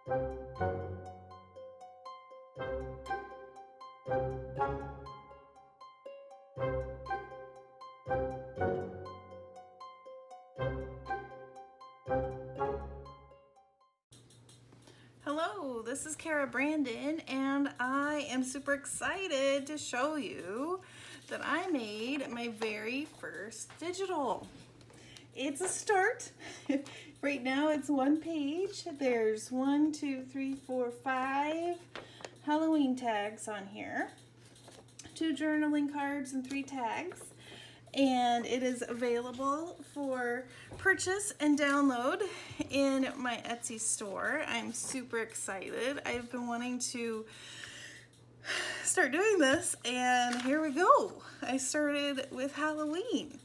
Hello, this is Cara Brandon, and I am super excited to show you that I made my very first digital. It's a start. Right now it's one page. There's 1, 2, 3, 4, 5 Halloween tags on here, 2 journaling cards and 3 tags. And it is available for purchase and download in my Etsy store. I'm super excited. I've been wanting to start doing this, and here we go. I started with Halloween.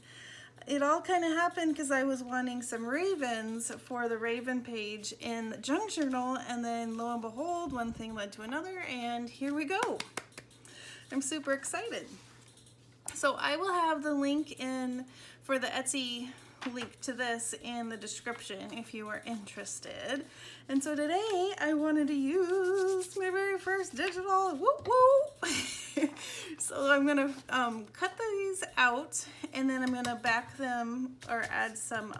It all kind of happened because I was wanting some ravens for the raven page in the junk journal, and then lo and behold, one thing led to another, and here we go. I'm super excited. So I will have the link in for the Etsy link to this in the description if you are interested. And so today I wanted to use my very first digital. Whoop whoop. So I'm gonna cut these out, and then I'm gonna back them or add some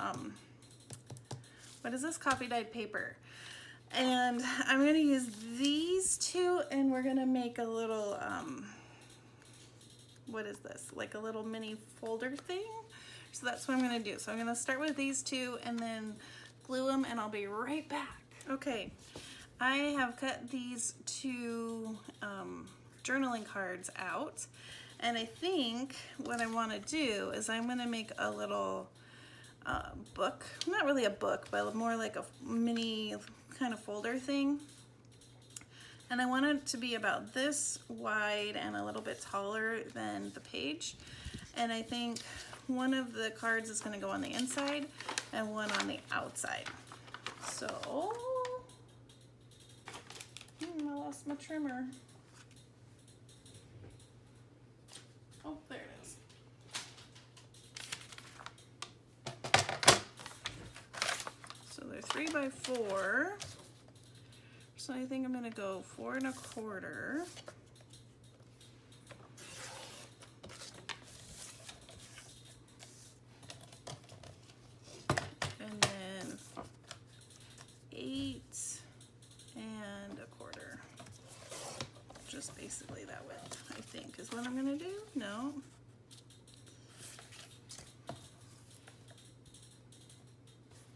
what is this, coffee dyed paper. And I'm gonna use these two, and we're gonna make a little what is this, like a little mini folder thing. So that's what I'm gonna do. So I'm gonna start with these two and then glue them, and I'll be right back. Okay, I have cut these 2 journaling cards out, and I think what I want to do is I'm gonna make a little book, not really a book, but more like a mini kind of folder thing. And I want it to be about this wide and a little bit taller than the page. And I think one of the cards is going to go on the inside and one on the outside. So, I lost my trimmer. Oh, there it is. So they're 3 by 4. So I think I'm gonna go 4 1/4. And then 8 1/4. Just basically that width, I think, is what I'm gonna do. No.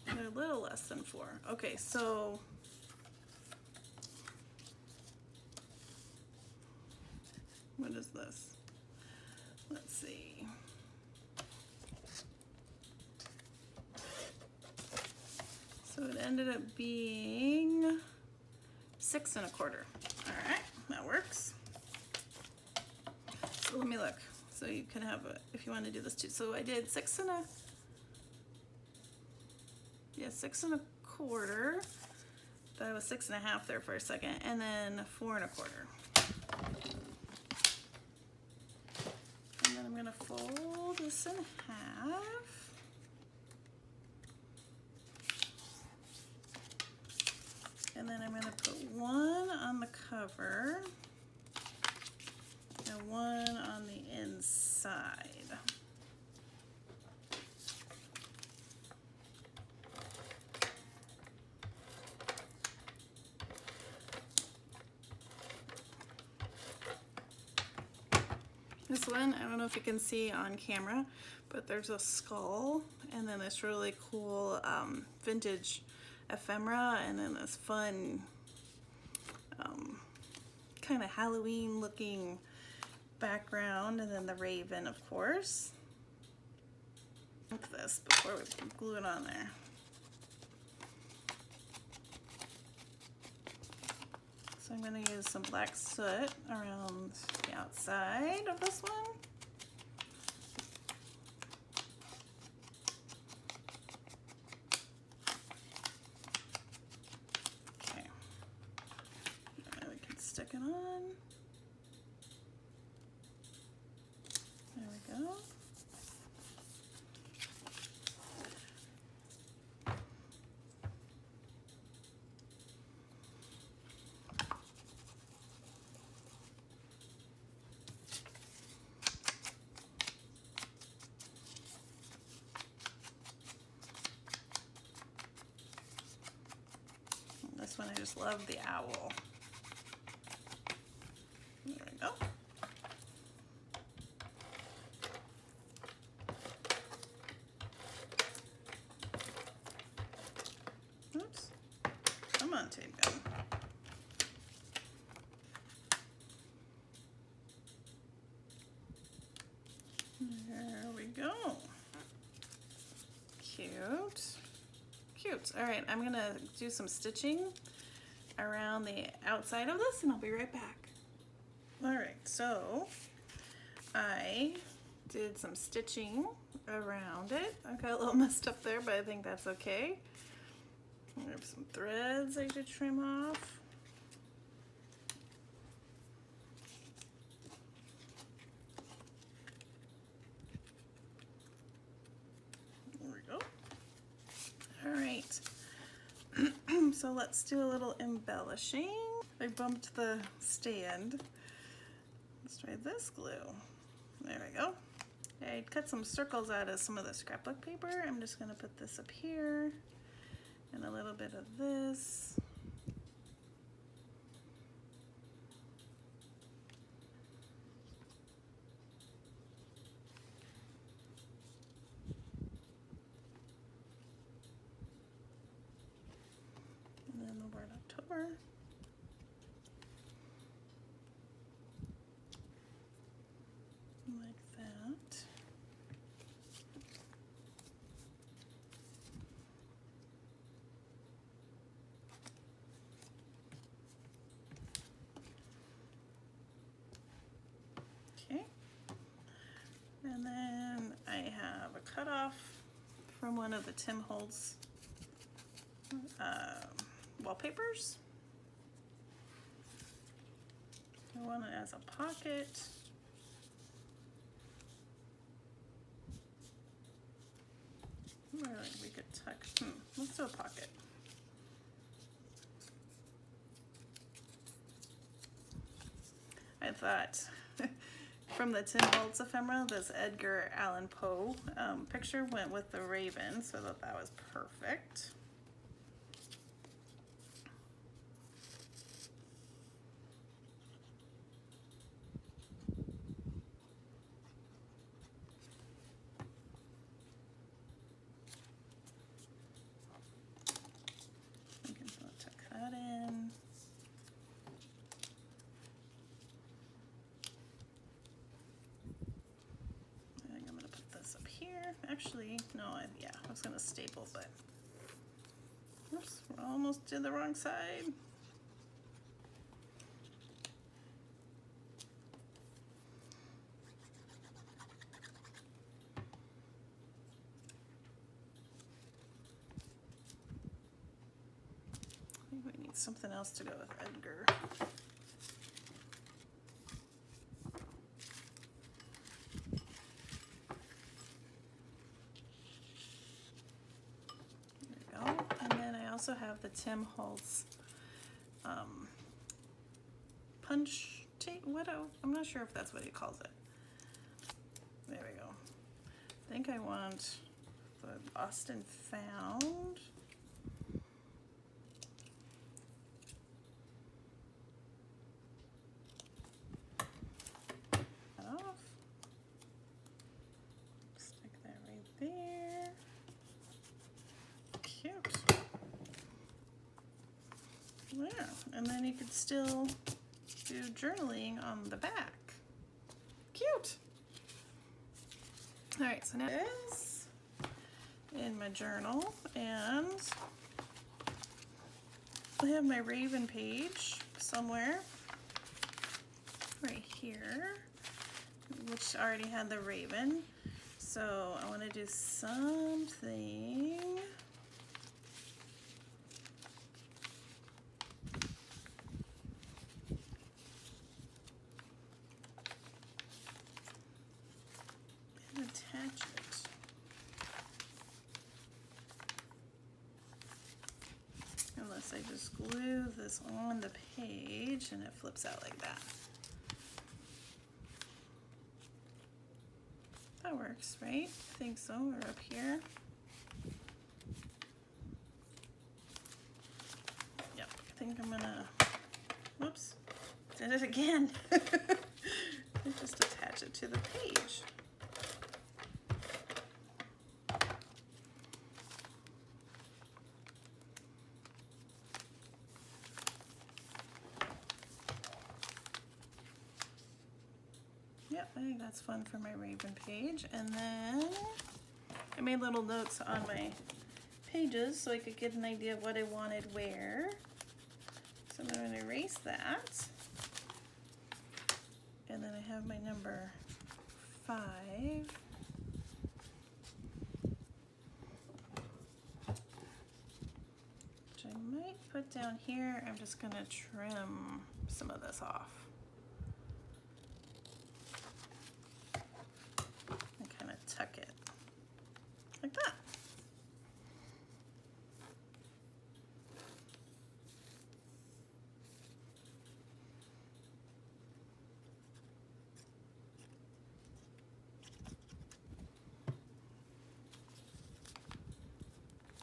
They're a little less than 4. Okay, so what is this? Let's see. So it ended up being 6 1/4. All right, that works. So let me look. So you can have a, if you want to do this too. So I did 6 1/4. That was 6 1/2 there for a second, and then 4 1/4. And then I'm gonna fold this in half. And then I'm gonna put one on the cover and one on the inside. This one, I don't know if you can see on camera, but there's a skull, and then this really cool vintage ephemera, and then this fun kind of Halloween looking background, and then the raven, of course. Look at this before we glue it on there. So I'm going to use some black soot around the outside of this one. Okay. Now we can stick it on. There we go. this one I just love the owl. There we go. Oops. Come on, tape gun. There we go. Cute. Cute. All right, I'm gonna do some stitching around the outside of this and I'll be right back. All right, so I did some stitching around it. I got a little messed up there, but I think that's okay. I have some threads I should trim off. There we go. All right. So let's do a little embellishing. I bumped the stand. Let's try this glue. There we go. I cut some circles out of some of the scrapbook paper. I'm just gonna put this up here and a little bit of this. And then the word October. Like that. Okay. And then I have a cutoff from one of the Tim Holtz wallpapers. I want it as a pocket. Or like we could tuck, let's do a pocket. I thought from the Tim Holtz ephemera, this Edgar Allan Poe picture went with the raven, so that was perfect. That in. I think I'm going to put this up here. Actually, no, yeah, I was going to staple, but oops, we're almost to the wrong side. We need something else to go with Edgar. There we go. And then I also have the Tim Holtz punch tape. I'm not sure if that's what he calls it. There we go. I think I want the Austin Found. There. Cute. Yeah, and then you could still do journaling on the back. Cute. All right, so now this in my journal, and I have my Raven page somewhere right here, which already had the Raven. So I want to do something and attach it. Unless I just glue this on the page and it flips out like that. That works, right? I think so. We're up here. Yep. think I'm gonna, whoops, did it again. Just attach it to the page. Yep, I think that's fun for my Raven page. And then I made little notes on my pages so I could get an idea of what I wanted where. So I'm going to erase that. And then I have my number 5. Which I might put down here. I'm just going to trim some of this off. And kind of tuck it like that.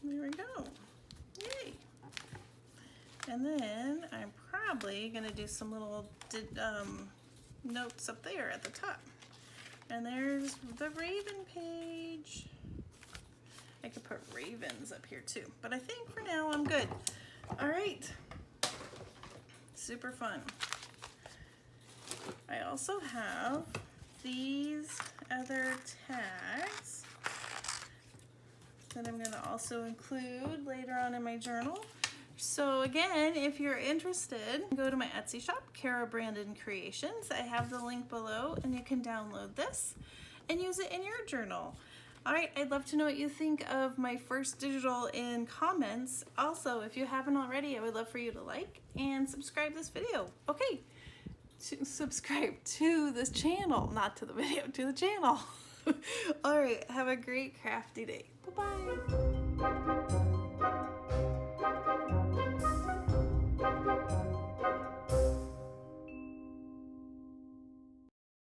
There we go. Yay. And then I'm probably going to do some little notes up there at the top. And there's the Raven page. I could put ravens up here too, but I think for now I'm good. All right. Super fun. I also have these other tags that I'm going to also include later on in my journal. So again, if you're interested, go to my Etsy shop, CaraBrandonCreations. I have the link below and you can download this and use it in your journal. All right, I'd love to know what you think of my first digital in comments. Also, if you haven't already, I would love for you to like and subscribe this video. Okay, subscribe to this channel, not to the video, to the channel. All right, have a great crafty day. Bye-bye.